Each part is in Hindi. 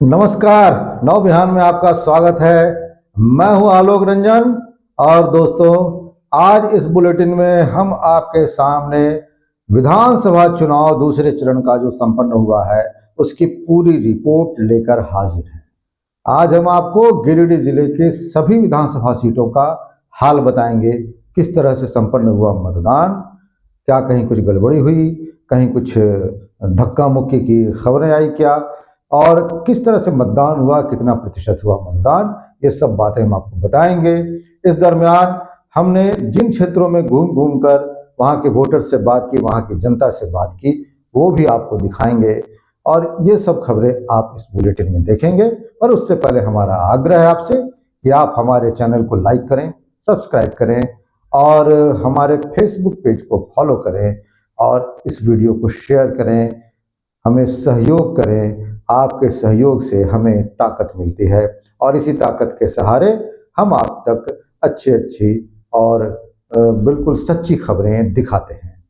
नमस्कार। नव बिहान में आपका स्वागत है। मैं हूं आलोक रंजन। और दोस्तों, आज इस बुलेटिन में हम आपके सामने विधानसभा चुनाव दूसरे चरण का जो संपन्न हुआ है उसकी पूरी रिपोर्ट लेकर हाजिर हैं। आज हम आपको गिरिडीह जिले के सभी विधानसभा सीटों का हाल बताएंगे। किस तरह से संपन्न हुआ मतदान, क्या कहीं कुछ गड़बड़ी हुई, कहीं कुछ धक्का मुक्की की खबरें आई क्या, और किस तरह से मतदान हुआ, कितना प्रतिशत हुआ मतदान, ये सब बातें हम आपको बताएंगे। इस दरमियान हमने जिन क्षेत्रों में घूम घूम कर वहाँ के वोटर से बात की, वहाँ की जनता से बात की, वो भी आपको दिखाएंगे। और ये सब खबरें आप इस बुलेटिन में देखेंगे। पर उससे पहले हमारा आग्रह है आपसे कि आप हमारे चैनल को लाइक करें, सब्सक्राइब करें और हमारे फेसबुक पेज को फॉलो करें और इस वीडियो को शेयर करें, हमें सहयोग करें। आपके सहयोग से हमें ताकत मिलती है और इसी ताकत के सहारे हम आप तक अच्छी अच्छी और बिल्कुल सच्ची खबरें दिखाते हैं।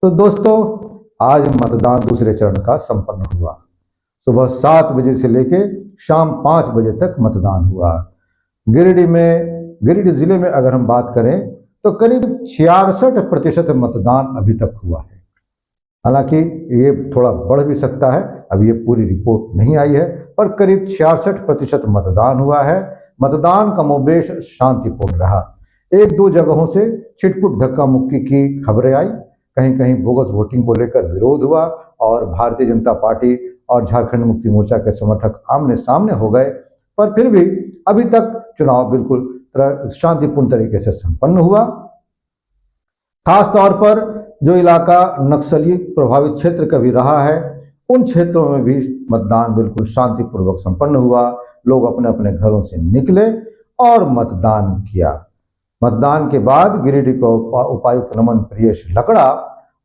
तो दोस्तों, आज मतदान दूसरे चरण का संपन्न हुआ। सुबह 7 बजे से लेके शाम 5 बजे तक मतदान हुआ। गिरिडीह जिले में अगर हम बात करें तो करीब 66% मतदान अभी तक हुआ है। हालांकि ये थोड़ा बढ़ भी सकता है, अब ये पूरी रिपोर्ट नहीं आई है, पर करीब 66% मतदान हुआ है। मतदान का मोबेश शांतिपूर्ण रहा। एक दो जगहों से छिटपुट धक्का मुक्की की खबरें आई, कहीं कहीं बोगस वोटिंग को लेकर विरोध हुआ और भारतीय जनता पार्टी और झारखंड मुक्ति मोर्चा के समर्थक आमने सामने हो गए। पर फिर भी अभी तक चुनाव बिल्कुल शांतिपूर्ण तरीके से संपन्न हुआ। खास तौर पर जो इलाका नक्सली प्रभावित क्षेत्र का भी रहा है, उन क्षेत्रों में भी मतदान बिल्कुल शांतिपूर्वक संपन्न हुआ। लोग अपने अपने घरों से निकले और मतदान किया। मतदान के बाद गिरिडीह के उपायुक्त नमन प्रियेश लकड़ा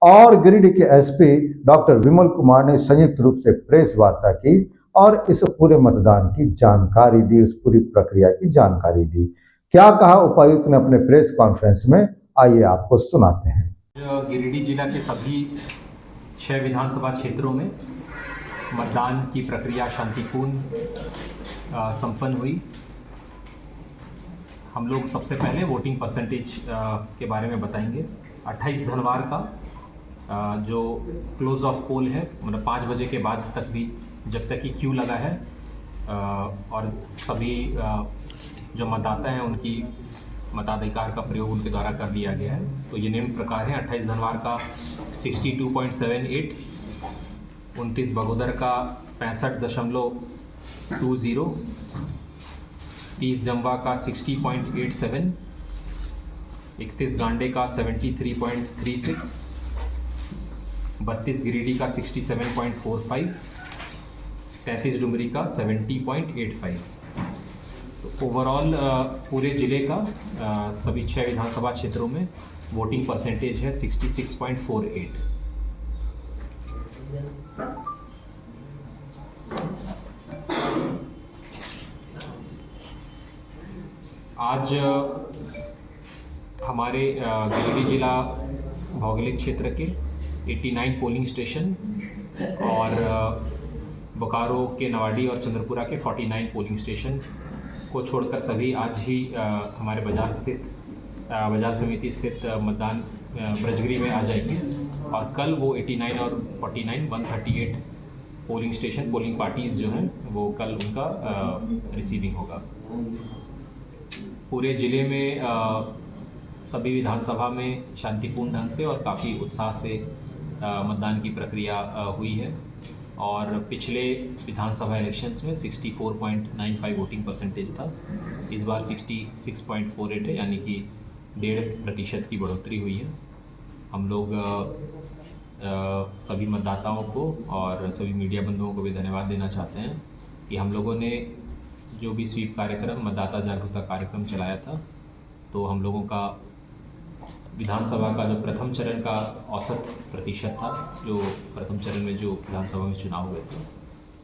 और गिरिडीह के एसपी डॉक्टर विमल कुमार ने संयुक्त रूप से प्रेस वार्ता की और इस पूरे मतदान की जानकारी दी, इस पूरी प्रक्रिया की जानकारी दी। क्या कहा उपायुक्त ने अपने प्रेस कॉन्फ्रेंस में, आइए आपको सुनाते हैं। गिरिडीह जिला के सभी 6 विधानसभा क्षेत्रों में मतदान की प्रक्रिया शांतिपूर्ण संपन्न हुई। हम लोग सबसे पहले वोटिंग परसेंटेज के बारे में बताएंगे। 28 धनवार का जो क्लोज ऑफ पोल है, मतलब 5 बजे के बाद तक भी जब तक कि क्यू लगा है और सभी जो मतदाता हैं उनकी मताधिकार का प्रयोग उनके द्वारा कर लिया गया है। तो ये निम्न प्रकार है। 28 धनवार का 62.78, 29 बगोदर का 65.20, 30 जम्वा का 60.87, 31 गांडे का 73.36, 32 गिरिडीह का 67.45, 33 डुमरी का 70.85। तो ओवरऑल पूरे ज़िले का सभी 6 विधानसभा क्षेत्रों में वोटिंग परसेंटेज है 66.48। आज हमारे गिरिडीह जिला भौगोलिक क्षेत्र के 89 पोलिंग स्टेशन और बोकारो के नवाडी और चंद्रपुरा के 49 पोलिंग स्टेशन को छोड़कर सभी आज ही हमारे बाजार समिति स्थित मतदान ब्रजगिरी में आ जाएंगे। और कल वो 89 और 49 138 पोलिंग स्टेशन, पोलिंग पार्टीज़ जो हैं वो कल उनका रिसीविंग होगा। पूरे ज़िले में सभी विधानसभा में शांतिपूर्ण ढंग से और काफ़ी उत्साह से मतदान की प्रक्रिया हुई है। और पिछले विधानसभा इलेक्शंस में 64.95 वोटिंग परसेंटेज था, इस बार 66.48 है, यानी कि 1.5% की बढ़ोतरी हुई है। हम लोग सभी मतदाताओं को और सभी मीडिया बंधुओं को भी धन्यवाद देना चाहते हैं कि हम लोगों ने जो भी स्वीप कार्यक्रम, मतदाता जागरूकता कार्यक्रम चलाया था, तो हम लोगों का विधानसभा का जो प्रथम चरण का औसत प्रतिशत था, जो प्रथम चरण में जो विधानसभा में चुनाव हुए थे,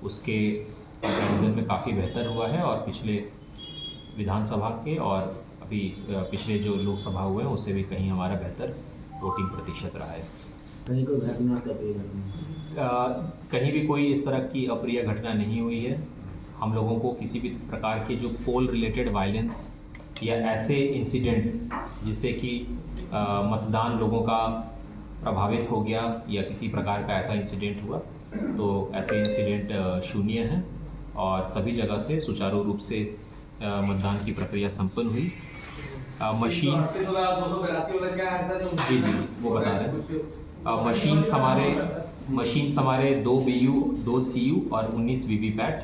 उसके कंपैरिजन में काफ़ी बेहतर हुआ है। और पिछले विधानसभा के और अभी पिछले जो लोकसभा हुए हैं उससे भी कहीं हमारा बेहतर वोटिंग प्रतिशत रहा है। कहीं कोई घटना कहीं भी कोई इस तरह की अप्रिय घटना नहीं हुई है। हम लोगों को किसी भी प्रकार के जो पोल रिलेटेड वायलेंस या ऐसे इंसिडेंट्स जिससे कि मतदान लोगों का प्रभावित हो गया या किसी प्रकार का ऐसा इंसिडेंट हुआ, तो ऐसे इंसिडेंट शून्य हैं और सभी जगह से सुचारू रूप से मतदान की प्रक्रिया संपन्न हुई। मशीन्स जी वो बता रहे हैं। मशीन्स हमारे 2 BU 2 CU और 19 VVPAT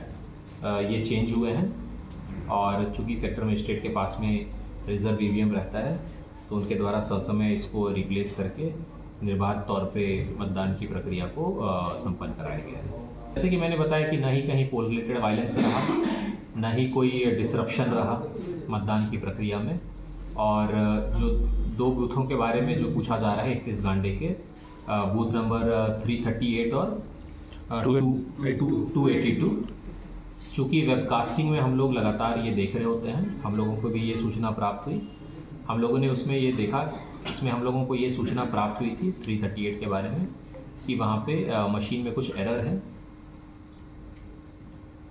ये चेंज हुए हैं और चूँकि सेक्टर मजिस्ट्रेट के पास में रिजर्व EVM रहता है तो उनके द्वारा ससमय इसको रिप्लेस करके निर्बाध तौर पे मतदान की प्रक्रिया को संपन्न कराया गया है। जैसे कि मैंने बताया कि न ही कहीं पोल रिलेटेड वायलेंस रहा, न ही कोई डिसरप्शन रहा मतदान की प्रक्रिया में। और जो 2 बूथों के बारे में जो पूछा जा रहा है 31 गांडे के, बूथ नंबर 338 और 282, चूँकि वेबकास्टिंग में हम लोग लगातार ये देख रहे होते हैं, हम लोगों को भी ये सूचना प्राप्त हुई। हम लोगों ने उसमें ये देखा, इसमें हम लोगों को ये सूचना प्राप्त हुई थी 338 के बारे में कि वहाँ पे मशीन में कुछ एरर है।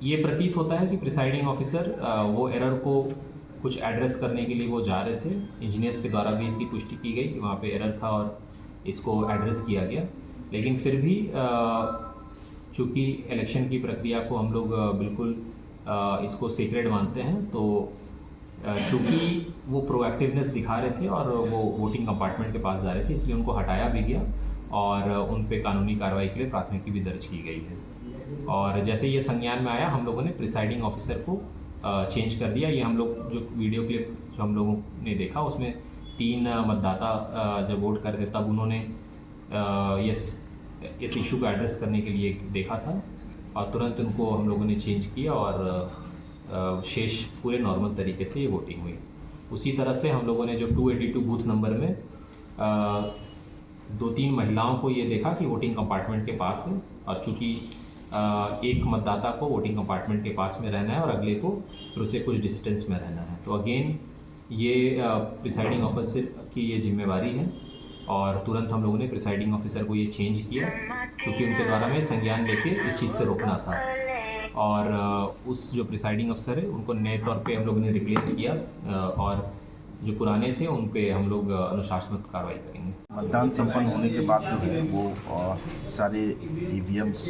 ये प्रतीत होता है कि प्रिसाइडिंग ऑफिसर वो एरर को कुछ एड्रेस करने के लिए वो जा रहे थे। इंजीनियर्स के द्वारा भी इसकी पुष्टि की गई कि वहाँ पे एरर था और इसको एड्रेस किया गया, लेकिन फिर भी चूँकि इलेक्शन की प्रक्रिया को हम लोग बिल्कुल इसको सीक्रेट मानते हैं, तो चूँकि वो प्रोएक्टिवनेस दिखा रहे थे और वो वोटिंग कंपार्टमेंट के पास जा रहे थे, इसलिए उनको हटाया भी गया और उन पे कानूनी कार्रवाई के लिए प्राथमिकी भी दर्ज की गई है। और जैसे ये संज्ञान में आया, हम लोगों ने प्रिसाइडिंग ऑफिसर को चेंज कर दिया। ये हम लोग जो वीडियो क्लिप जो हम लोगों ने देखा उसमें 3 मतदाता जब वोट करते तब उन्होंने इस इशू को एड्रेस करने के लिए देखा था और तुरंत उनको हम लोगों ने चेंज किया और शेष पूरे नॉर्मल तरीके से ये वोटिंग हुई। उसी तरह से हम लोगों ने जो 282 बूथ नंबर में 2-3 महिलाओं को ये देखा कि वोटिंग कंपार्टमेंट के पास है और चूँकि एक मतदाता को वोटिंग कंपार्टमेंट के पास में रहना है और अगले को फिर उसे कुछ डिस्टेंस में रहना है, तो अगेन ये प्रिसाइडिंग ऑफिसर की ये जिम्मेवारी है और तुरंत हम लोगों ने प्रिसाइडिंग ऑफिसर को ये चेंज किया क्योंकि उनके द्वारा में संज्ञान लेके इस चीज़ से रोकना था। और उस जो प्रिसाइडिंग अफसर है उनको नए तौर पे हम लोगों ने रिप्लेस किया और जो पुराने थे उन पे हम लोग अनुशासनात्मक कार्रवाई करेंगे। मतदान संपन्न होने के बाद जो है वो सारे ईवीएम्स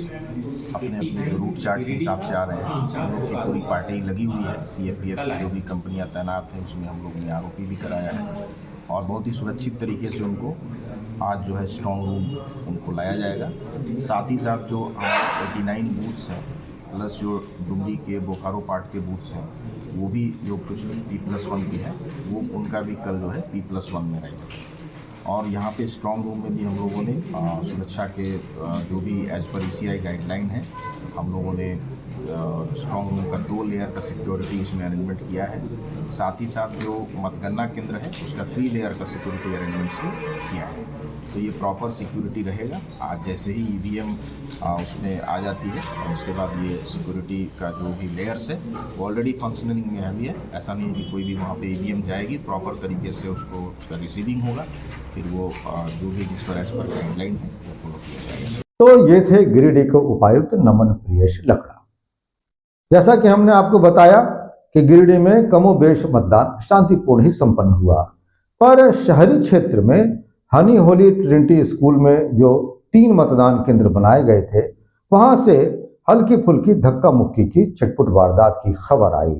अपने अपने जो रूट चार्ट के हिसाब से आ रहे हैं। हम लोग की पूरी पार्टी लगी हुई है, CAPF की जो भी कंपनियां तैनात हैं उसमें हम लोग ने आरोपी भी कराया है और बहुत ही सुरक्षित तरीके से उनको आज जो है स्ट्रॉन्ग रूम उनको लाया जाएगा। साथ ही साथ जो 89 बूथ्स हैं प्लस जो डुमरी के बोकारो पार्ट के बूथ्स हैं वो भी जो कुछ P+1 की है वो उनका भी कल जो है P+1 में रहेगा। और यहाँ पे स्ट्रॉन्ग रूम में भी हम लोगों ने सुरक्षा के जो भी एज पर ECI गाइडलाइन है हम लोगों ने स्ट्रॉन्ग रूम का 2 लेयर का सिक्योरिटी उसमें अरेंजमेंट किया है। साथ ही साथ जो मतगणना केंद्र है उसका 3 लेयर का सिक्योरिटी अरेंजमेंट्स भी किया है। तो ये प्रॉपर सिक्योरिटी रहेगा। आज जैसे ही EVM उसमें आ जाती है और उसके बाद ये सिक्योरिटी का जो भी लेयर्स है वो ऑलरेडी फंक्शनिंग में अभी है। ऐसा नहीं है कि कोई भी वहाँ पे EVM जाएगी, प्रॉपर तरीके से उसका रिसीविंग होगा, फिर वो जो भी जिस पर एज पर गाइडलाइन है वो फॉलो किया जाएगा। तो ये थे गिरिडीह के उपायुक्त नमन प्रियेश लकड़ा। जैसा कि हमने आपको बताया कि गिरिडीह में कमोबेश मतदान शांतिपूर्ण ही संपन्न हुआ, पर शहरी क्षेत्र में हनी होली ट्रिनिटी स्कूल में जो 3 मतदान केंद्र बनाए गए थे वहां से हल्की फुल्की धक्का मुक्की की छिटपुट वारदात की खबर आई।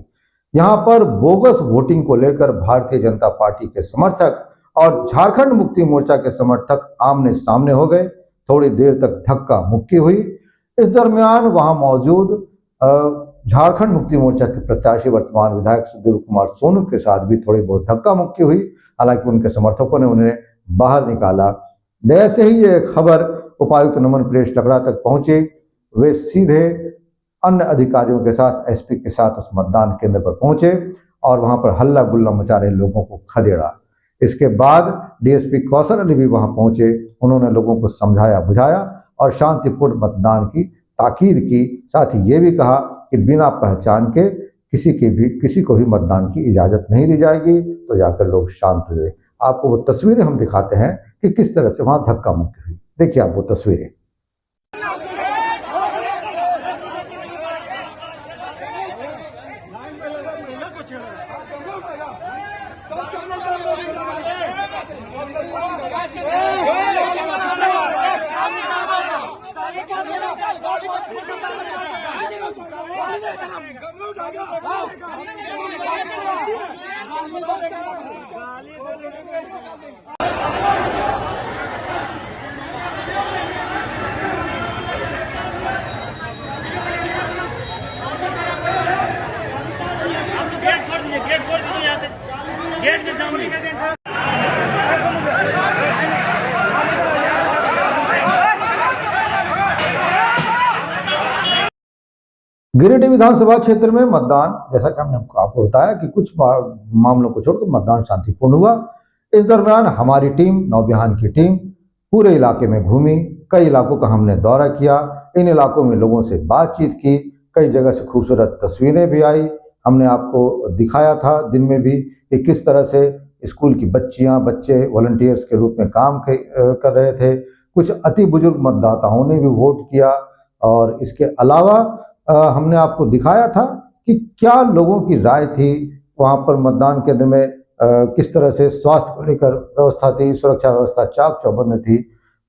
यहां पर बोगस वोटिंग को लेकर भारतीय जनता पार्टी के समर्थक और झारखंड मुक्ति मोर्चा के समर्थक आमने सामने हो गए। थोड़ी देर तक धक्का मुक्की हुई। इस दरमियान वहां मौजूद झारखंड मुक्ति मोर्चा के प्रत्याशी वर्तमान विधायक सुदेव कुमार सोनू के साथ भी थोड़ी बहुत धक्का मुक्की हुई। हालांकि उनके समर्थकों ने उन्हें बाहर निकाला। जैसे ही ये खबर उपायुक्त नमन प्रियेश लकड़ा तक पहुंची, वे सीधे अन्य अधिकारियों के साथ SP के साथ उस मतदान केंद्र पर पहुंचे और वहां पर हल्ला गुल्ला मचा रहे लोगों को खदेड़ा। इसके बाद DSP कौशल अली भी वहां पहुंचे। उन्होंने लोगों को समझाया बुझाया और शांतिपूर्ण मतदान की ताकीद की। साथ ही ये भी कहा कि बिना पहचान के किसी को भी मतदान की इजाजत नहीं दी जाएगी। तो जाकर लोग शांत हुए। आपको वो तस्वीरें हम दिखाते हैं कि किस तरह से वहां धक्का मुक्की हुई। देखिए आप वो तस्वीरें। गेट छोड़ दीजिए यहाँ से, गेट के सामने। गिरिडीह विधानसभा क्षेत्र में मतदान, जैसा कि हमने आपको बताया कि कुछ मामलों को छोड़कर मतदान शांतिपूर्ण हुआ। इस दरमियान हमारी टीम, नौबिहान की टीम पूरे इलाके में घूमी, कई इलाकों का हमने दौरा किया, इन इलाकों में लोगों से बातचीत की, कई जगह से खूबसूरत तस्वीरें भी आई। हमने आपको दिखाया था दिन में भी कि किस तरह से स्कूल की बच्चियां, बच्चे वॉलंटियर्स के रूप में काम कर रहे थे। कुछ अति बुजुर्ग मतदाताओं ने भी वोट किया और इसके अलावा हमने आपको दिखाया था कि क्या लोगों की राय थी वहाँ पर मतदान केंद्र में, किस तरह से स्वास्थ्य को लेकर व्यवस्था थी, सुरक्षा व्यवस्था चाक चौबंद थी।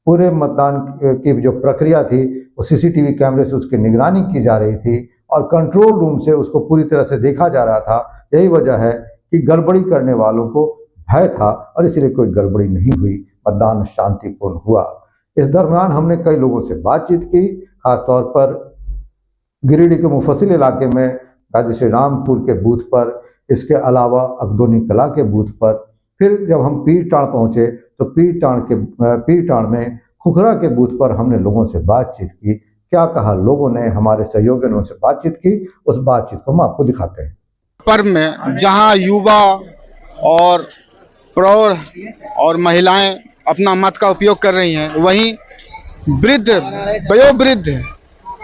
पूरे मतदान की जो प्रक्रिया थी वो सीसीटीवी कैमरे से उसकी निगरानी की जा रही थी और कंट्रोल रूम से उसको पूरी तरह से देखा जा रहा था। यही वजह है कि गड़बड़ी करने वालों को भय था और इसलिए कोई गड़बड़ी नहीं हुई, मतदान शांतिपूर्ण हुआ। इस दरमियान हमने कई लोगों से बातचीत की, खासतौर पर गिरिडीह के मुफस्सिल इलाके में गाजी श्री रामपुर के बूथ पर, इसके अलावा अगदोनी कला के बूथ पर। फिर जब हम पीरटाण पहुंचे तो पीरटाण में खुखरा के बूथ पर हमने लोगों से बातचीत की। क्या कहा लोगों ने, हमारे सहयोगियों ने उनसे बातचीत की, उस बातचीत को हम आपको दिखाते हैं। पर्व में जहां युवा और प्रौढ़ और महिलाएं अपना मत का उपयोग कर रही हैं, वहीं वयोवृद्ध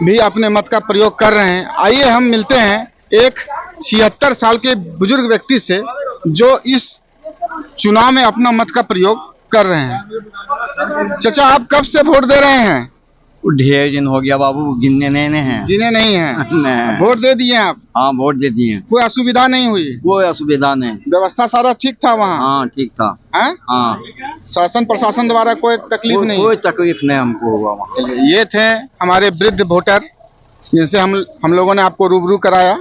भी अपने मत का प्रयोग कर रहे हैं। आइए हम मिलते हैं एक 76 साल के बुजुर्ग व्यक्ति से जो इस चुनाव में अपना मत का प्रयोग कर रहे हैं। चाचा, आप कब से वोट दे रहे हैं? ढेर दिन हो गया बाबू, गिनने नहीं है। गिने नहीं है? नहीं। वोट दे दिए आप? हाँ, वोट दे दिए। कोई असुविधा नहीं हुई? कोई असुविधा नहीं। व्यवस्था सारा ठीक था वहाँ? हाँ, ठीक था। हाँ, शासन प्रशासन द्वारा कोई तकलीफ नहीं? कोई तकलीफ नहीं हमको हुआ वहाँ। ये थे हमारे वृद्ध वोटर जिनसे हम लोगों ने आपको रूबरू कराया।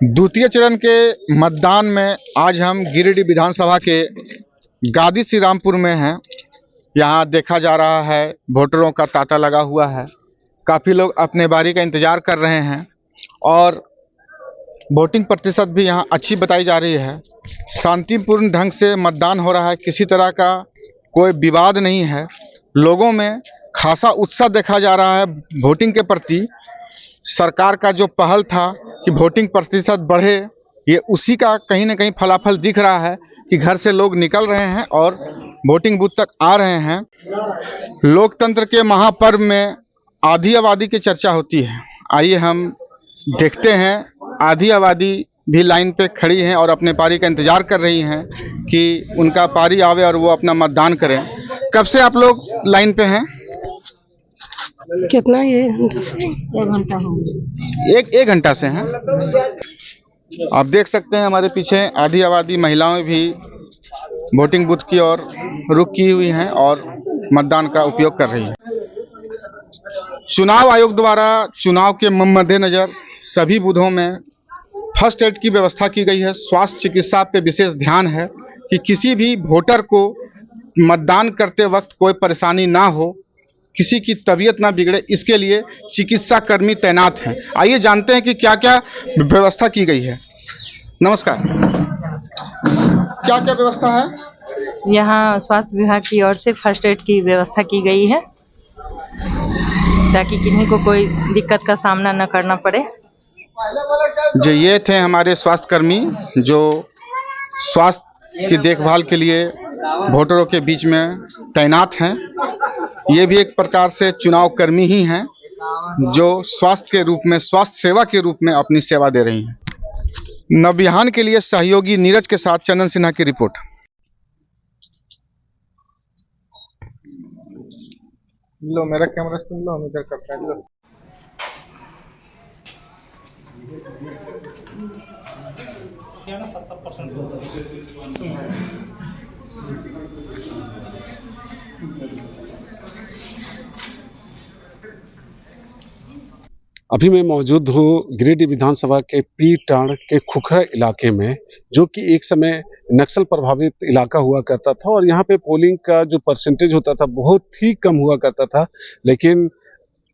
द्वितीय चरण के मतदान में आज हम गिरिडीह विधानसभा के गादी श्री रामपुर में हैं। यहाँ देखा जा रहा है वोटरों का तांता लगा हुआ है, काफ़ी लोग अपने बारी का इंतज़ार कर रहे हैं और वोटिंग प्रतिशत भी यहाँ अच्छी बताई जा रही है। शांतिपूर्ण ढंग से मतदान हो रहा है, किसी तरह का कोई विवाद नहीं है। लोगों में खासा उत्साह देखा जा रहा है वोटिंग के प्रति। सरकार का जो पहल था कि वोटिंग प्रतिशत बढ़े, ये उसी का कहीं ना कहीं फलाफल दिख रहा है कि घर से लोग निकल रहे हैं और वोटिंग बूथ तक आ रहे हैं। लोकतंत्र के महापर्व में आधी आबादी की चर्चा होती है। आइए हम देखते हैं, आधी आबादी भी लाइन पे खड़ी हैं और अपने पारी का इंतजार कर रही हैं कि उनका पारी आवे और वो अपना मतदान करें। कब से आप लोग लाइन पे हैं? कितना ये 1 घंटा हो गया। एक घंटा से हैं। आप देख सकते हैं हमारे पीछे आधी आबादी महिलाएं भी वोटिंग बूथ की ओर रुख की हुई हैं और मतदान का उपयोग कर रही हैं। चुनाव आयोग द्वारा चुनाव के मद्देनजर सभी बूथों में फर्स्ट एड की व्यवस्था की गई है। स्वास्थ्य चिकित्सा पे विशेष ध्यान है कि किसी भी वोटर को मतदान करते वक्त कोई परेशानी ना हो, किसी की तबीयत ना बिगड़े, इसके लिए चिकित्सा कर्मी तैनात हैं। आइए जानते हैं कि क्या क्या व्यवस्था की गई है। नमस्कार, क्या क्या व्यवस्था है? यहाँ स्वास्थ्य विभाग की ओर से फर्स्ट एड की व्यवस्था की गई है ताकि किन्हीं को कोई दिक्कत का सामना न करना पड़े। जो ये थे हमारे स्वास्थ्य कर्मी जो स्वास्थ्य की देखभाल के लिए वोटरों के बीच में तैनात हैं। ये भी एक प्रकार से चुनाव कर्मी ही हैं जो स्वास्थ्य के रूप में, स्वास्थ्य सेवा के रूप में अपनी सेवा दे रही हैं। नवबिहान के लिए सहयोगी नीरज के साथ चंदन सिन्हा की रिपोर्ट। लो मेरा कैमरा सुन लो, हम इधर करते हैं। लो अभी मैं मौजूद हूँ गिरिडीह विधानसभा के पीटाण के खुखरा इलाके में, जो कि एक समय नक्सल प्रभावित इलाका हुआ करता था और यहाँ पे पोलिंग का जो परसेंटेज होता था बहुत ही कम हुआ करता था। लेकिन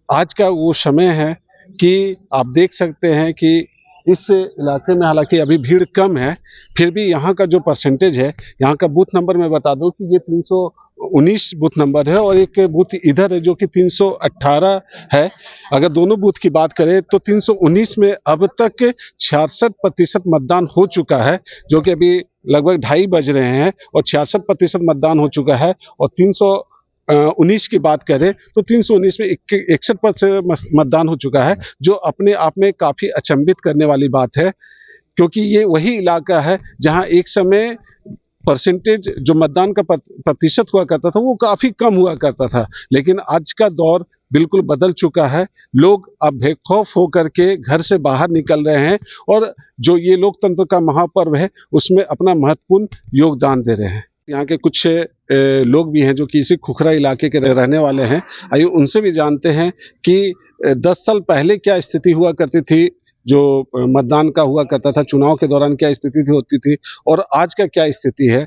आज का वो समय है कि आप देख सकते हैं कि इस इलाके में हालांकि अभी भीड़ कम है, फिर भी यहाँ का जो परसेंटेज है, यहाँ का बूथ नंबर मैं बता दूं कि ये 319 बूथ नंबर है और एक बूथ इधर है जो कि 318 है। अगर दोनों बूथ की बात करें तो 319 में अब तक 66% मतदान हो चुका है, जो कि अभी लगभग 2:30 बज रहे हैं और 66% मतदान हो चुका है। और 319 की बात करें तो 319 में 61% मतदान हो चुका है, जो अपने आप में काफी अचंभित करने वाली बात है, क्योंकि ये वही इलाका है जहां एक समय परसेंटेज जो मतदान का प्रतिशत हुआ करता था वो काफी कम हुआ करता था। लेकिन आज का दौर बिल्कुल बदल चुका है। लोग अब बेखौफ होकर के घर से बाहर निकल रहे हैं और जो ये लोकतंत्र का महापर्व है उसमें अपना महत्वपूर्ण योगदान दे रहे हैं। यहाँ के कुछ लोग भी हैं जो कि इसी खुखरा इलाके के रहने वाले हैं। आइए उनसे भी जानते हैं कि 10 साल पहले क्या स्थिति हुआ करती थी, जो मतदान का हुआ करता था, चुनाव के दौरान क्या स्थिति होती थी और आज का क्या स्थिति है।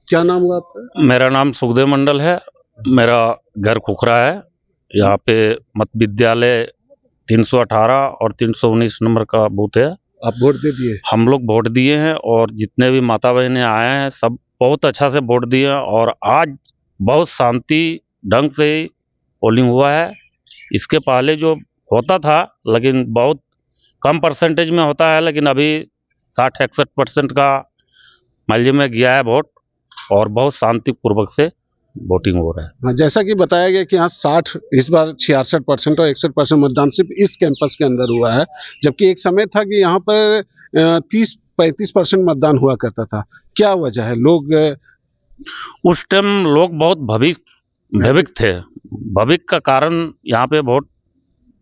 क्या नाम हुआ आपका? मेरा नाम सुखदेव मंडल है। मेरा घर खुखरा है। यहाँ पे मत विद्यालय 318 और 319 नंबर का बूथ है। आप वोट दे दिए? हम लोग वोट दिए हैं और जितने भी माता बहनें आए हैं सब बहुत अच्छा से वोट दिए और आज बहुत शांति ढंग से पोलिंग हुआ है। इसके पहले जो होता था लेकिन बहुत कम परसेंटेज में होता है, लेकिन अभी 60-61% का मार्जिन में गया है वोट और बहुत शांतिपूर्वक से वोटिंग हो रहा है। हाँ, जैसा कि बताया गया कि यहाँ 60 इस बार 66% और 61% मतदान सिर्फ इस कैंपस के अंदर हुआ है, जबकि एक समय था कि यहाँ पर 30-35% मतदान हुआ करता था। क्या वजह है? लोग उस टाइम लोग बहुत भयभीत थे। भयभीत का कारण यहाँ पे वोट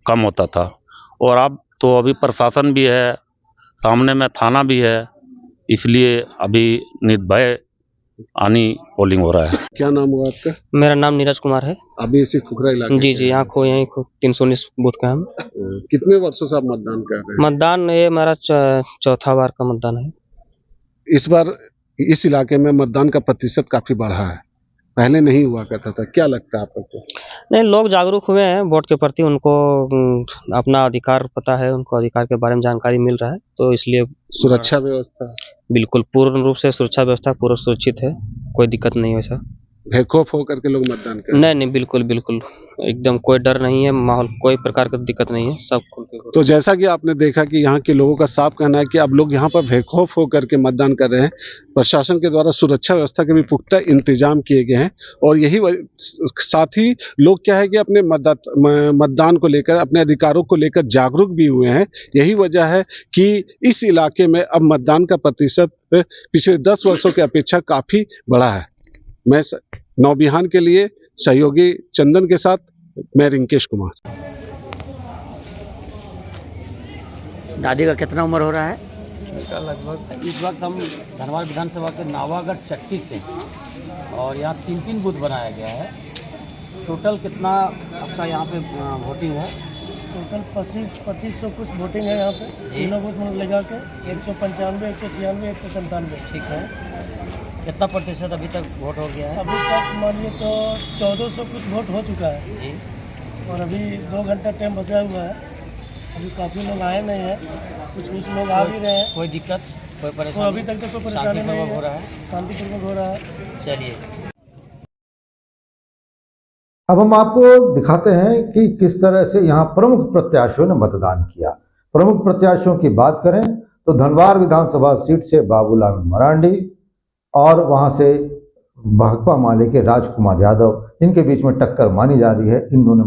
कम होता था और अब तो अभी प्रशासन भी है, सामने में थाना भी है, इसलिए अभी निर्भय आनी पोलिंग हो रहा है। क्या नाम हुआ आपका? मेरा नाम नीरज कुमार है। अभी इसी खुखरा इलाके? जी जी, यहाँ 319 बूथ का हम। कितने वर्षों से आप मतदान कर रहे हैं? मतदान ये हमारा चौथा बार का मतदान है। इस बार इस इलाके में मतदान का प्रतिशत काफी बढ़ा है, पहले नहीं हुआ करता था। क्या लगता है आपको? नहीं, लोग जागरूक हुए हैं वोट के प्रति, उनको अपना अधिकार पता है, उनको अधिकार के बारे में जानकारी मिल रहा है, तो इसलिए सुरक्षा व्यवस्था बिल्कुल पूर्ण रूप से सुरक्षा व्यवस्था पूरा सुरक्षित है, कोई दिक्कत नहीं है। वैसा बेखौफ होकर के लोग मतदान कर? नहीं, बिल्कुल बिल्कुल एकदम कोई डर नहीं है, माहौल कोई प्रकार की दिक्कत नहीं है, सब खुल के। तो जैसा कि आपने देखा कि यहाँ के लोगों का साफ कहना है कि अब लोग यहाँ पर बेखौफ होकर के मतदान कर रहे हैं। प्रशासन के द्वारा सुरक्षा व्यवस्था के भी पुख्ता इंतजाम किए गए हैं और यही साथ ही लोग क्या है कि अपने मतदान को लेकर, अपने अधिकारों को लेकर जागरूक भी हुए हैं। यही वजह है कि इस इलाके में अब मतदान का प्रतिशत पिछले 10 वर्षों की अपेक्षा काफी बढ़ा है। मैं नवबिहान के लिए सहयोगी चंदन के साथ मैं रिंकेश कुमार। दादी का कितना उम्र हो रहा है? इसका लगभग इस वक्त हम धनबाद विधानसभा के नावागढ़ चट्टी से और यहाँ 3 बूथ बनाया गया है। टोटल कितना आपका यहाँ पे वोटिंग है? टोटल 2500 कुछ वोटिंग है यहाँ पे, तीनों बूथ में लगा के 195, 196, 197। ठीक है। कितना प्रतिशत अभी तक वोट हो गया है? अभी तक मानिए तो 1400 कुछ वोट हो चुका है जी। और अभी 2 घंटा टाइम बचा हुआ है। अभी काफ़ी लोग आए नहीं हैं, कुछ लोग आ भी रहे हैं। कोई दिक्कत, कोई तो परेशानी? अभी तक तो कोई परेशानी नहीं है, हो रहा है, शांतिपूर्वक हो रहा है। चलिए अब हम आपको दिखाते हैं कि किस तरह से यहाँ प्रमुख प्रत्याशियों ने मतदान किया। प्रमुख प्रत्याशियों की बात करें तो धनबाद विधानसभा सीट से बाबूलाल मरांडी और वहाँ से भाकपा माले के राजकुमार यादव, इनके बीच में टक्कर मानी जा रही है। इन दोनों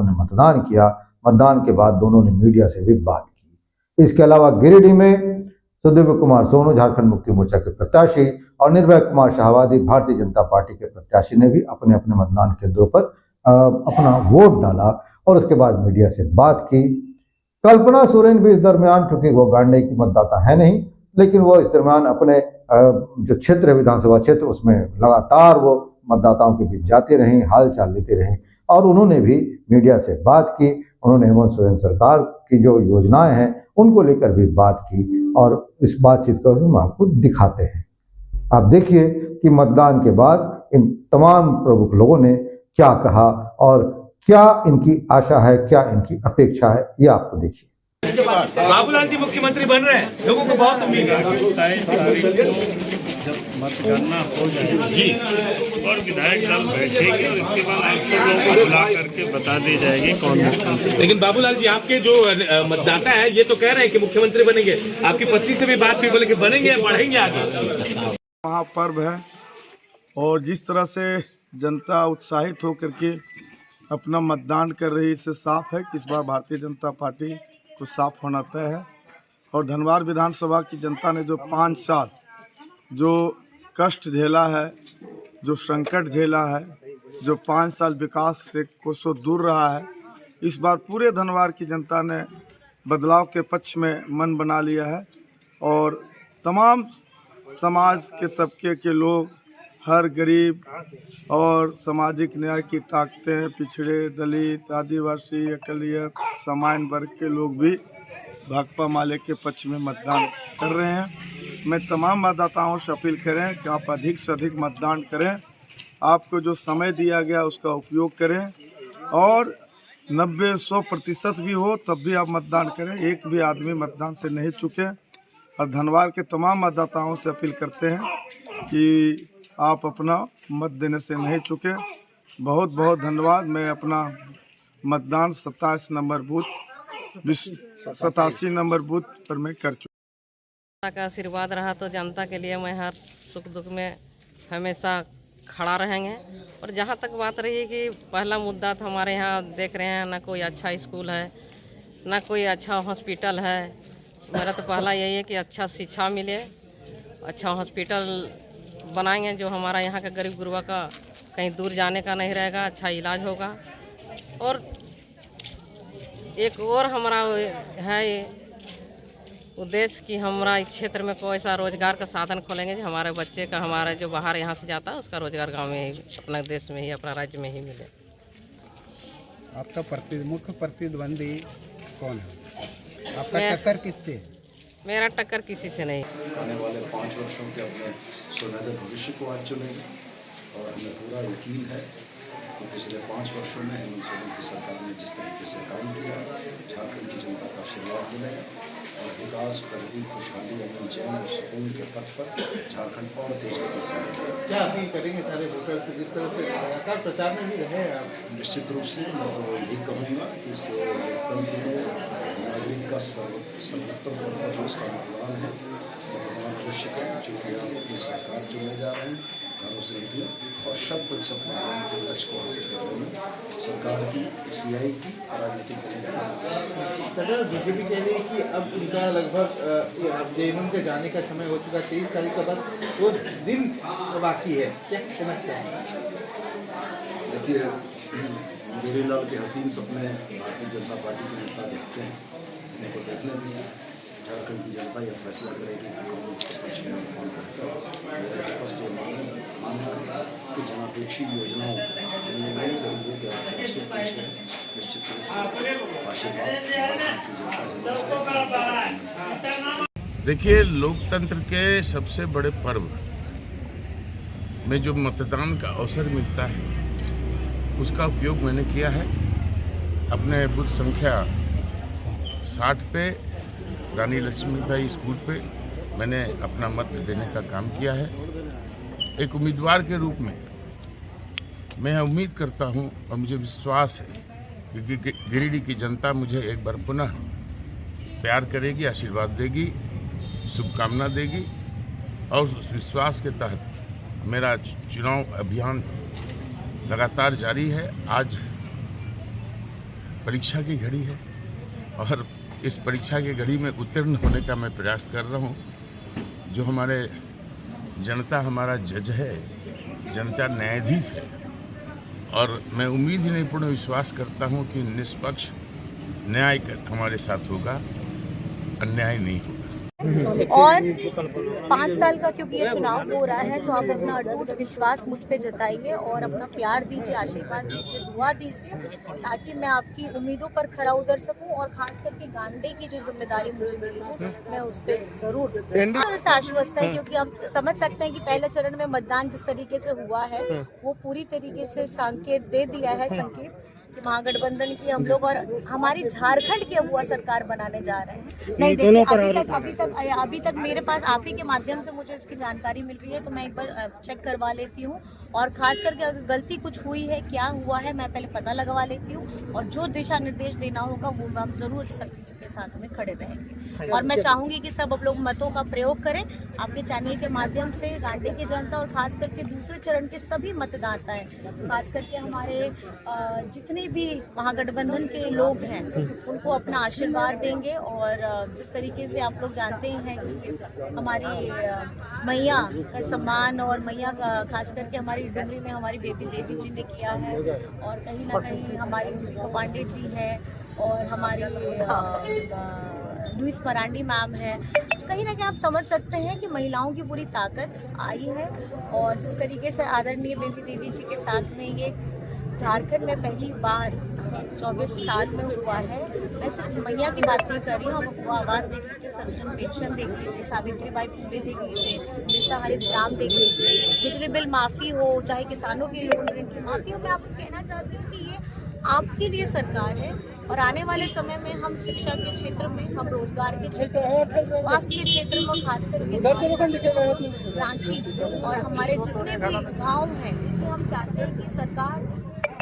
ने मतदान किया। मतदान के बाद दोनों ने मीडिया से भी बात की। इसके अलावा गिरिडीह में सुदिव्य कुमार सोनू झारखंड मुक्ति मोर्चा के प्रत्याशी और निर्भय कुमार शाहवादी भारतीय जनता पार्टी के प्रत्याशी ने भी अपने अपने मतदान केंद्रों पर अपना वोट डाला और उसके बाद मीडिया से बात की। कल्पना सोरेन भी इस दरमियान, चूंकि वो गांडे की मतदाता है नहीं, लेकिन वो इस दरमियान अपने जो क्षेत्र है विधानसभा क्षेत्र, उसमें लगातार वो मतदाताओं के बीच जाते रहीं, हाल चाल लेते रहीं और उन्होंने भी मीडिया से बात की। उन्होंने हेमंत सोरेन सरकार की जो योजनाएं हैं उनको लेकर भी बात की और इस बातचीत को हम आपको दिखाते हैं। आप देखिए कि मतदान के बाद इन तमाम प्रमुख लोगों ने क्या कहा और क्या इनकी आशा है, क्या इनकी अपेक्षा है, ये आपको देखिए। बाबूलाल जी मुख्यमंत्री बन रहे हैं, लोगों को बहुत उम्मीद है। जब मतगणना हो जाएगी जी और विधायक दल बैठेगी और इसके बाद आप सब लोगों को बुला करके बता दी जाएगी कौन मुख्यमंत्री। लेकिन बाबूलाल जी, आपके जो मतदाता है ये तो कह रहे हैं कि मुख्यमंत्री बनेंगे। आपकी पत्नी से भी बात हुई, बोले कि बनेंगे, बढ़ेंगे आगे। महापर्व है और जिस तरह से जनता उत्साहित होकर के अपना मतदान कर रही है, इससे साफ है कि इस बार भारतीय जनता पार्टी को साफ होना तय है। और धनबाद विधानसभा की जनता ने जो 5 साल जो कष्ट झेला है, जो संकट झेला है, जो 5 साल विकास से कोसों दूर रहा है, इस बार पूरे धनबाद की जनता ने बदलाव के पक्ष में मन बना लिया है। और तमाम समाज के तबके के लोग, हर गरीब और सामाजिक न्याय की ताकतें, पिछड़े, दलित, आदिवासी, अकलियत, सामान्य वर्ग के लोग भी भाकपा माले के पक्ष में मतदान कर रहे हैं। मैं तमाम मतदाताओं से अपील करें कि आप अधिक से अधिक मतदान करें। आपको जो समय दिया गया उसका उपयोग करें और 90-100% भी हो तब भी आप मतदान करें। एक भी आदमी मतदान से नहीं चूके। और धनबाद के तमाम मतदाताओं से अपील करते हैं कि आप अपना मत देने से नहीं चूके। बहुत बहुत धन्यवाद। मैं अपना मतदान 87 नंबर बूथ पर मैं कर चुका। का आशीर्वाद रहा तो जनता के लिए मैं हर सुख दुख में हमेशा खड़ा रहेंगे। और जहाँ तक बात रही कि पहला मुद्दा तो हमारे यहाँ देख रहे हैं, ना कोई अच्छा स्कूल है, ना कोई अच्छा हॉस्पिटल है। मेरा तो पहला यही है कि अच्छा शिक्षा मिले, अच्छा हॉस्पिटल बनाएंगे जो हमारा यहाँ का गरीब गुरबा का कहीं दूर जाने का नहीं रहेगा, अच्छा इलाज होगा। और एक और हमारा है उद्देश्य कि हमारा इस क्षेत्र में कोई ऐसा रोजगार का साधन खोलेंगे जो हमारे बच्चे का, हमारे जो बाहर यहाँ से जाता है उसका रोजगार गांव में ही, अपना देश में ही, अपना राज्य में ही मिले। आपका मुख्य प्रतिद्वंदी कौन है? आपका टक्कर किससे? मेरा टक्कर किसी से नहीं। आने वाले 5 वर्षों के अपने सुनहरे भविष्य को आज चुनेंगे और हमें पूरा यकीन है कि पिछले 5 वर्षों में हेमंत सोरेन की सरकार ने जिस तरीके से काम किया, झारखंड की जनता का आशीर्वाद मिलेगा और विकास, प्रगति, खुशहाली, अमन, चैन और सुकून के पथ पर झारखंड और तेज गति से क्या अपील करेंगे सारे वोटर से, जिस तरह से लगातार प्रचार में भी रहे आप? निश्चित रूप से मैं तो यही कहूँगा कि इस लोकतंत्र में नागरिक का सर्वोत्तम कर्तव्य उसका मतदान है। मतदान अवश्य करें, चूँकि आप अपनी सरकार चुनने जा रहे हैं। घरों से निकले और 100% मतदान के लक्ष्य को हासिल करने में सरकार की, CI की राजनीति करेंगे। बीजेपी कह रही है कि अब उनका लगभग अब जेएमएम के जाने का समय हो चुका है, 23 तारीख का बस वो दिन बाकी है, क्या कहना चाहेंगे? देखिए, गुरीलाल के हसीन सपने भारतीय जनता पार्टी के नेता देखते हैं, उनको देखने दीजिए। झारखंड की जनता यह फैसला करेगी कि कौन उसके पक्ष में कौन करता है। मेरा स्पष्ट मानना है कि जनापेक्षी योजनाओं गरीबों के आकर्षित पीछे निश्चित रूप से आशीर्वाद जनता। देखिए, लोकतंत्र के सबसे बड़े पर्व में जो मतदान का अवसर मिलता है उसका उपयोग मैंने किया है। अपने बूथ संख्या 60 पे रानी लक्ष्मीबाई स्कूल पे मैंने अपना मत देने का काम किया है। एक उम्मीदवार के रूप में मैं उम्मीद करता हूं और मुझे विश्वास है कि गिरिडीह की जनता मुझे एक बार पुनः प्यार करेगी, आशीर्वाद देगी, शुभकामना देगी और उस विश्वास के तहत मेरा चुनाव अभियान लगातार जारी है। आज परीक्षा की घड़ी है और इस परीक्षा की घड़ी में उत्तीर्ण होने का मैं प्रयास कर रहा हूँ। जो हमारे जनता हमारा जज है, जनता न्यायाधीश है और मैं उम्मीद ही नहीं पूर्ण विश्वास करता हूँ कि निष्पक्ष न्याय हमारे साथ होगा, अन्याय नहीं होगा। और 5 साल का क्योंकि ये चुनाव हो रहा है तो आप अपना अटूट विश्वास मुझ पे जताइए और अपना प्यार दीजिए, आशीर्वाद दीजिए, दुआ दीजिए ताकि मैं आपकी उम्मीदों पर खरा उतर सकूं और खास करके गांडे की जो जिम्मेदारी मुझे मिली है मैं उस पर जरूर से आश्वस्त है, क्योंकि आप समझ सकते हैं कि पहले चरण में मतदान जिस तरीके से हुआ है वो पूरी तरीके से संकेत दे दिया है, संकेत महागठबंधन की हम लोग और हमारी झारखंड की अगुआ सरकार बनाने जा रहे हैं। नहीं देखिए, अभी तक मेरे पास आप ही के माध्यम से मुझे इसकी जानकारी मिल रही है तो मैं एक बार चेक करवा लेती हूँ और खास करके अगर गलती कुछ हुई है, क्या हुआ है, मैं पहले पता लगवा लेती हूँ और जो दिशा निर्देश देना होगा वो हम जरूर सख्ती के साथ में खड़े रहेंगे। और मैं चाहूँगी कि सब लोग मतों का प्रयोग करें आपके चैनल के माध्यम से। गांडे की जनता और खास करके दूसरे चरण के सभी मतदाता हैं, खास करके हमारे जितने भी महागठबंधन के लोग हैं उनको अपना आशीर्वाद देंगे। और जिस तरीके से आप लोग जानते हैं कि हमारी मैया का सम्मान और मैया का खास करके हमारी डिलीवरी में हमारी बेबी देवी जी ने किया है और कहीं ना कहीं हमारी दीपिका पांडे जी है और हमारी लुइस मरांडी मैम है। कहीं ना कहीं आप समझ सकते हैं कि महिलाओं की पूरी ताकत आई है और जिस तरीके से आदरणीय बेबी देवी जी के साथ में ये झारखंड में पहली बार 24 साल में हुआ है। मैं सिर्फ मैया की बात नहीं कर रही हूँ, आप आवाज़ देख लीजिए, सर्वजन पेंशन देख लीजिए, सावित्रीबाई फुले देख लीजिए, बिरसा हरित देख लीजिए, बिजली बिल माफ़ी हो, चाहे किसानों की लोन ऋण की माफ़ी हो। मैं आपको कहना चाहती हूँ कि ये आपके लिए सरकार है और आने वाले समय में हम शिक्षा के क्षेत्र में, हम रोजगार के क्षेत्र में, स्वास्थ्य के क्षेत्र में, खास करके रांची और हमारे जितने भी गाँव हैं उनको हम चाहते हैं कि सरकार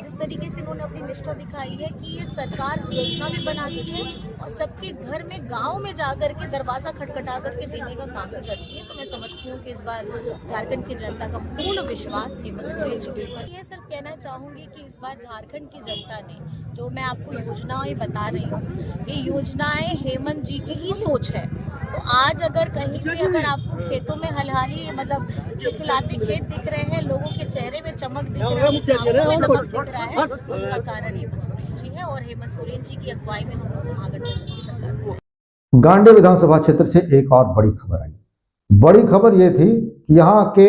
जिस तरीके से उन्होंने अपनी निष्ठा दिखाई है कि ये सरकार योजना भी बनाती है और सबके घर में गांव में जाकर के दरवाज़ा खटखटा करके देने का काम भी करती है। तो मैं समझती हूँ कि इस बार झारखंड की जनता का पूर्ण विश्वास हेमंत सोरेन जी के ऊपर। ये सिर्फ कहना चाहूँगी कि इस बार झारखंड की जनता ने जो मैं आपको योजनाएं बता रही हूँ, ये योजनाएं हेमंत जी की ही सोच है। तो आज अगर कहीं भी अगर आपको खेतों में हलहाली मतलब खिलाते खेत दिख रहे हैं, लोगों के चेहरे में चमक दिख रहा है, नमक दिख रहा है, उसका कारण हेमंत सोरेन जी है और हेमंत सोरेन जी की अगुवाई में हम लोग महागठबंधन की सरकार है। गांडे विधानसभा क्षेत्र से एक और बड़ी खबर आई। बड़ी खबर यह थी कि यहाँ के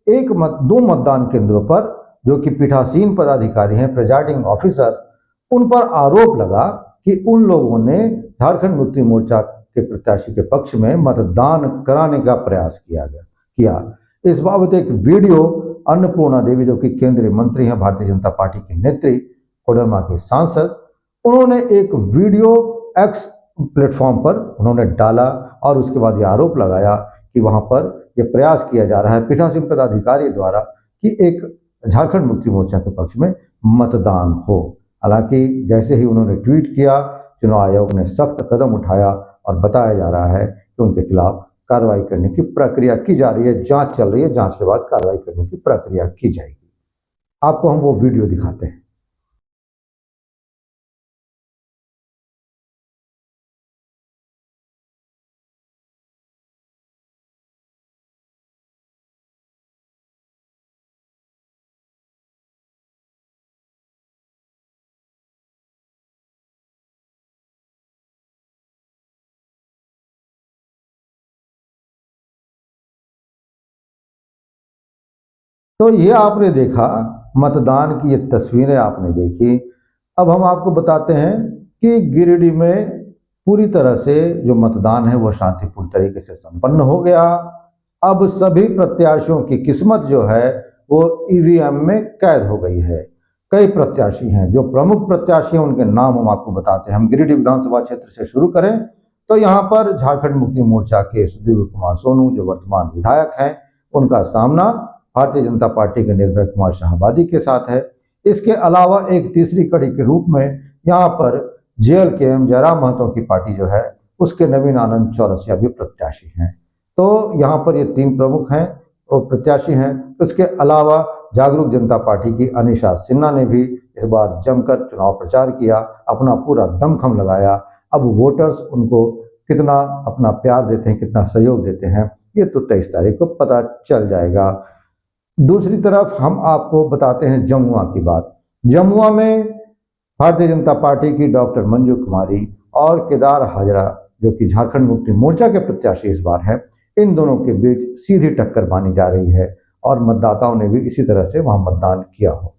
दो मतदान केंद्रों पर जो कि पीठासीन पदाधिकारी हैं, प्रिजाइडिंग ऑफिसर, उन पर आरोप लगा कि उन लोगों ने झारखंड मुक्ति मोर्चा के प्रत्याशी के पक्ष में मतदान कराने का प्रयास किया। इस बाबत एक वीडियो अन्नपूर्णा देवी जो कि केंद्रीय मंत्री हैं, भारतीय जनता पार्टी के नेत्री, कोडरमा के सांसद, उन्होंने एक वीडियो एक्स प्लेटफॉर्म पर उन्होंने डाला और उसके बाद ये आरोप लगाया कि वहां पर यह प्रयास किया जा रहा है पीठासीन पदाधिकारी द्वारा कि एक झारखंड मुक्ति मोर्चा के पक्ष में मतदान हो। हालांकि जैसे ही उन्होंने ट्वीट किया, चुनाव आयोग ने सख्त कदम उठाया और बताया जा रहा है कि उनके खिलाफ कार्रवाई करने की प्रक्रिया की जा रही है, जांच चल रही है, जांच के बाद कार्रवाई करने की प्रक्रिया की जाएगी। आपको हम वो वीडियो दिखाते हैं। तो ये आपने देखा मतदान की ये तस्वीरें आपने देखी। अब हम आपको बताते हैं कि गिरिडीह में पूरी तरह से जो मतदान है वो शांतिपूर्ण तरीके से संपन्न हो गया। अब सभी प्रत्याशियों की किस्मत जो है वो ईवीएम में कैद हो गई है। कई प्रत्याशी हैं, जो प्रमुख प्रत्याशी हैं उनके नाम हम आपको बताते हैं। हम गिरिडीह विधानसभा क्षेत्र से शुरू करें तो यहाँ पर झारखंड मुक्ति मोर्चा के सुदीव्य कुमार सोनू जो वर्तमान विधायक हैं, उनका सामना भारतीय जनता पार्टी के निर्भय कुमार शाहाबादी के साथ है। इसके अलावा एक तीसरी कड़ी के रूप में यहाँ पर JLKM जयराम महतो की पार्टी जो है उसके नवीन आनंद चौरसिया भी प्रत्याशी हैं। तो यहाँ पर ये तीन प्रमुख हैं वो प्रत्याशी हैं। उसके अलावा जागरूक जनता पार्टी की अनीशा सिन्हा ने भी इस बार जमकर चुनाव प्रचार किया, अपना पूरा दमखम लगाया। अब वोटर्स उनको कितना अपना प्यार देते हैं, कितना सहयोग देते हैं, ये तो 23 तारीख को पता चल जाएगा। दूसरी तरफ हम आपको बताते हैं जमुआ की बात। जमुआ में भारतीय जनता पार्टी की डॉक्टर मंजू कुमारी और केदार हाजरा, जो कि झारखंड मुक्ति मोर्चा के प्रत्याशी इस बार हैं, इन दोनों के बीच सीधी टक्कर मानी जा रही है और मतदाताओं ने भी इसी तरह से वहां मतदान किया हो।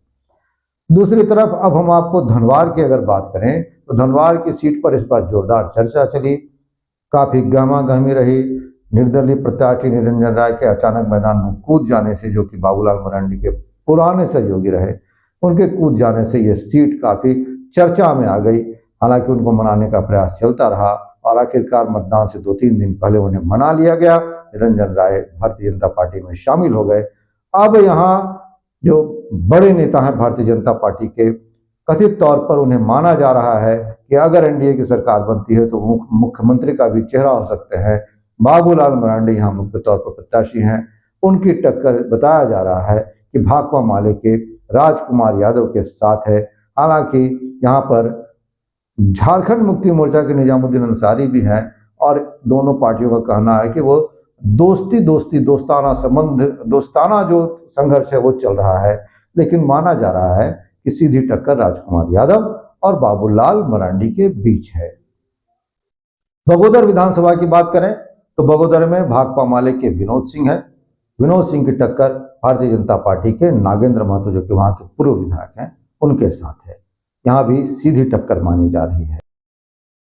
दूसरी तरफ अब हम आपको धनवार की अगर बात करें तो धनवार की सीट पर इस बार जोरदार चर्चा चली, काफी गहमा गहमी रही। निर्दलीय प्रत्याशी निरंजन राय के अचानक मैदान में कूद जाने से, जो कि बाबूलाल मरांडी के पुराने सहयोगी रहे, उनके कूद जाने से यह सीट काफी चर्चा में आ गई। हालांकि उनको मनाने का प्रयास चलता रहा और आखिरकार मतदान से 2-3 दिन पहले उन्हें मना लिया गया। निरंजन राय भारतीय जनता पार्टी में शामिल हो गए। अब यहाँ जो बड़े नेता हैं भारतीय जनता पार्टी के, कथित तौर पर उन्हें माना जा रहा है कि अगर एनडीए की सरकार बनती है तो मुख्यमंत्री का भी चेहरा हो सकते हैं। बाबूलाल मरांडी यहाँ मुख्य तौर पर प्रत्याशी हैं। उनकी टक्कर बताया जा रहा है कि भाकपा माले के राजकुमार यादव के साथ है। हालांकि यहाँ पर झारखंड मुक्ति मोर्चा के निजामुद्दीन अंसारी भी हैं और दोनों पार्टियों का कहना है कि वो दोस्ताना संबंध, दोस्ताना जो संघर्ष है वो चल रहा है। लेकिन माना जा रहा है कि सीधी टक्कर राजकुमार यादव और बाबूलाल मरांडी के बीच है। बगोदर विधानसभा की बात करें तो बगोदर में भाकपा माले के विनोद सिंह है। विनोद सिंह की टक्कर भारतीय जनता पार्टी के नागेंद्र महतो, जो कि वहां के पूर्व विधायक हैं, उनके साथ है। यहाँ भी सीधी टक्कर मानी जा रही है।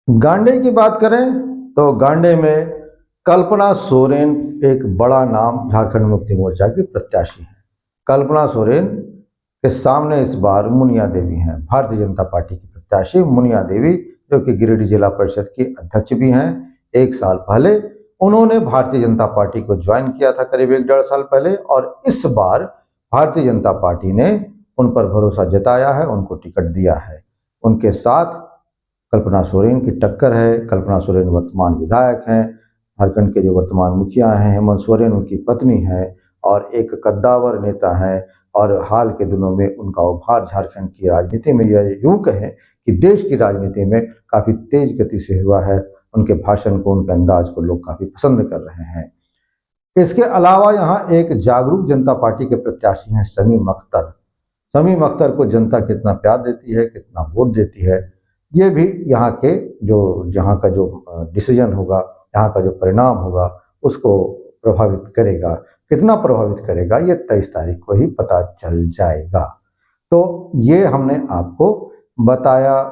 गांडे की बात करें तो गांडे में कल्पना सोरेन एक बड़ा नाम झारखंड मुक्ति मोर्चा की प्रत्याशी है। कल्पना सोरेन के सामने इस बार मुनिया देवी हैं, भारतीय जनता पार्टी की प्रत्याशी मुनिया देवी, जो कि गिरिडीह जिला परिषद की अध्यक्ष भी हैं। 1 साल पहले उन्होंने भारतीय जनता पार्टी को ज्वाइन किया था, करीब 1-1.5 साल पहले, और इस बार भारतीय जनता पार्टी ने उन पर भरोसा जताया है, उनको टिकट दिया है। उनके साथ कल्पना सोरेन की टक्कर है। कल्पना सोरेन वर्तमान विधायक हैं। झारखंड के जो वर्तमान मुखिया हैं हेमंत सोरेन उनकी पत्नी है और एक कद्दावर नेता है। और हाल के दिनों में उनका उभार झारखंड की राजनीति में, यह यूं कहें कि देश की राजनीति में काफ़ी तेज गति से हुआ है। उनके भाषण को, उनके अंदाज को लोग काफ़ी पसंद कर रहे हैं। इसके अलावा यहाँ एक जागरूक जनता पार्टी के प्रत्याशी हैं शमीम अख्तर। शमीम अख्तर को जनता कितना प्यार देती है, कितना वोट देती है, ये भी यहाँ का जो डिसीजन होगा, यहाँ का जो परिणाम होगा, उसको प्रभावित करेगा। कितना प्रभावित करेगा ये 23 तारीख को ही पता चल जाएगा। तो ये हमने आपको बताया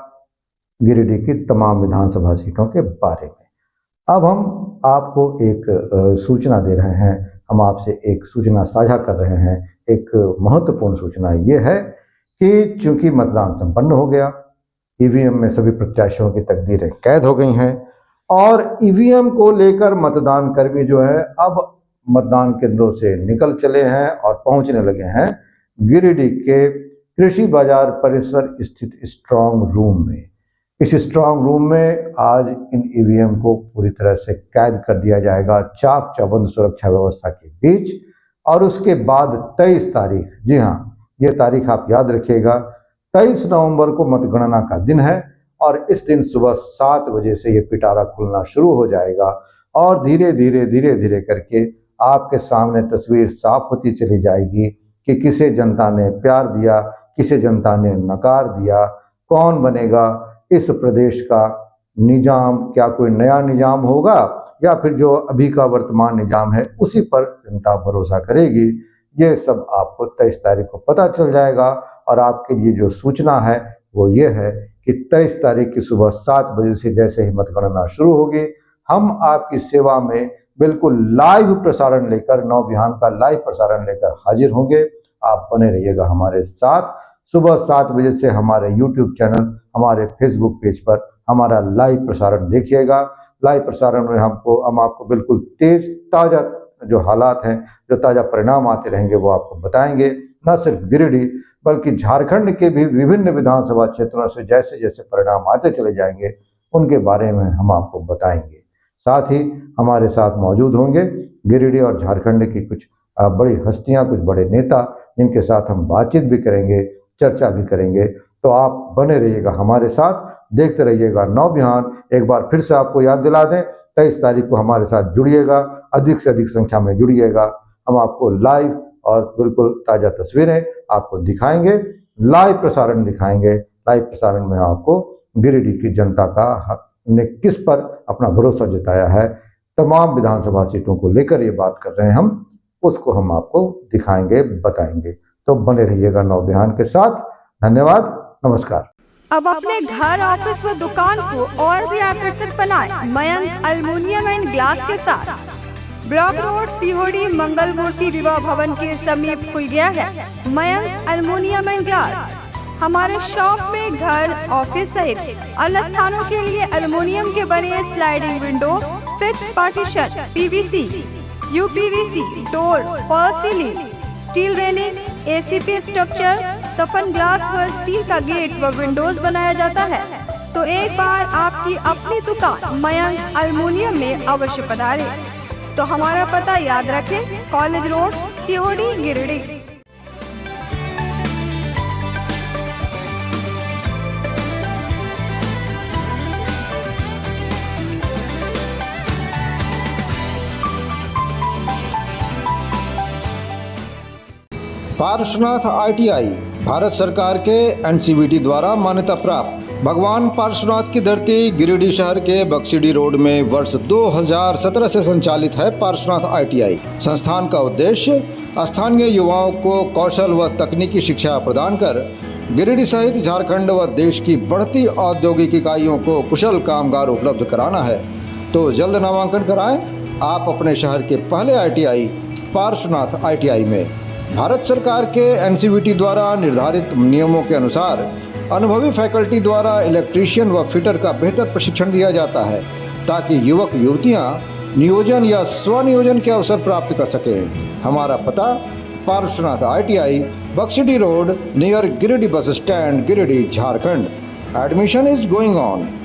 गिरिडीह की तमाम विधानसभा सीटों के बारे में। अब हम आपको एक सूचना दे रहे हैं, हम आपसे एक सूचना साझा कर रहे हैं। एक महत्वपूर्ण सूचना ये है कि चूंकि मतदान संपन्न हो गया, ईवीएम में सभी प्रत्याशियों की तकदीरें कैद हो गई हैं और ईवीएम को लेकर मतदान कर्मी जो है अब मतदान केंद्रों से निकल चले हैं और पहुंचने लगे हैं गिरिडीह के कृषि बाजार परिसर स्थित स्ट्रांग रूम में। इस स्ट्रांग रूम में आज इन ईवीएम को पूरी तरह से कैद कर दिया जाएगा चाक चौबंद सुरक्षा व्यवस्था के बीच। और उसके बाद 23 तारीख, जी हाँ ये तारीख आप याद रखिएगा, 23 नवंबर को मतगणना का दिन है और इस दिन सुबह 7 बजे से ये पिटारा खुलना शुरू हो जाएगा और धीरे धीरे करके आपके सामने तस्वीर साफ होती चली जाएगी कि किसे जनता ने प्यार दिया, किसे जनता ने नकार दिया, कौन बनेगा इस प्रदेश का निजाम। क्या कोई नया निजाम होगा या फिर जो अभी का वर्तमान निजाम है उसी पर जनता भरोसा करेगी। ये सब आपको 23 तारीख को पता चल जाएगा। और आपके लिए जो सूचना है वो ये है कि 23 तारीख की सुबह 7 बजे से जैसे ही मतगणना शुरू होगी, हम आपकी सेवा में बिल्कुल लाइव प्रसारण लेकर, नौ बिहान का लाइव प्रसारण लेकर हाजिर होंगे। आप बने रहिएगा हमारे साथ। सुबह 7 बजे से हमारे YouTube चैनल, हमारे Facebook पेज पर हमारा लाइव प्रसारण देखिएगा। लाइव प्रसारण में हम आपको बिल्कुल तेज ताज़ा जो हालात हैं, जो ताज़ा परिणाम आते रहेंगे वो आपको बताएंगे। न सिर्फ गिरिडीह बल्कि झारखंड के भी विभिन्न विधानसभा क्षेत्रों से जैसे जैसे परिणाम आते चले जाएंगे उनके बारे में हम आपको बताएंगे। साथ ही हमारे साथ मौजूद होंगे गिरिडीह और झारखंड की कुछ बड़ी हस्तियां, कुछ बड़े नेता, जिनके साथ हम बातचीत भी करेंगे, चर्चा भी करेंगे। तो आप बने रहिएगा हमारे साथ, देखते रहिएगा नवबिहान। एक बार फिर से आपको याद दिला दें, 23 तारीख को हमारे साथ जुड़िएगा, अधिक से अधिक संख्या में जुड़िएगा। हम आपको लाइव और बिल्कुल ताज़ा तस्वीरें आपको दिखाएंगे, लाइव प्रसारण दिखाएंगे। लाइव प्रसारण में आपको गिरिडीह की जनता का ने किस पर अपना भरोसा जताया है, तमाम विधानसभा सीटों को लेकर ये बात कर रहे हैं हम, उसको हम आपको दिखाएंगे, बताएंगे। तो बने रहिएगा नवबिहान के साथ। धन्यवाद, नमस्कार। अब अपने घर, ऑफिस व दुकान को और भी आकर्षक बनाएं मयंक एल्युमिनियम एंड ग्लास के साथ। ब्लॉक रोड, सीहोड़ी, मंगल मूर्ति विवाह भवन के समीप खुल गया है मयंक एल्युमिनियम एंड ग्लास। हमारे शॉप में घर, ऑफिस सहित अन्य स्थानों के लिए एल्युमिनियम के बने sliding window, fixed partition, PVC, UPVC, door, fall ceiling, steel railing, ACP structure, सफन ग्लास व स्टील का गेट व विंडोज बनाया जाता है। तो एक बार आपकी अपनी दुकान मयंक एल्युमिनियम में अवश्य पधारें। तो हमारा पता याद रखें, college road, Sihodi, Giridih. Parshwanath ITI Bharat सरकार के NCVT द्वारा मान्यता प्राप्त भगवान पार्श्वनाथ की धरती गिरिडीह शहर के बक्सीडीह रोड में वर्ष 2017 से संचालित है पार्श्वनाथ ITI। संस्थान का उद्देश्य स्थानीय युवाओं को कौशल व तकनीकी शिक्षा प्रदान कर गिरिडीह सहित झारखंड व देश की बढ़ती औद्योगिक इकाइयों को कुशल कामगार उपलब्ध कराना है। तो जल्द नामांकन कराएं आप अपने शहर के पहले ITI पार्श्वनाथ ITI में। भारत सरकार के NCVT द्वारा निर्धारित नियमों के अनुसार अनुभवी फैकल्टी द्वारा इलेक्ट्रीशियन व फिटर का बेहतर प्रशिक्षण दिया जाता है, ताकि युवक युवतियां नियोजन या स्वनियोजन के अवसर प्राप्त कर सकें। हमारा पता Parshwanath ITI, Baksidih road, near Giridih bus stand, Giridih, Jharkhand. Admission is going on.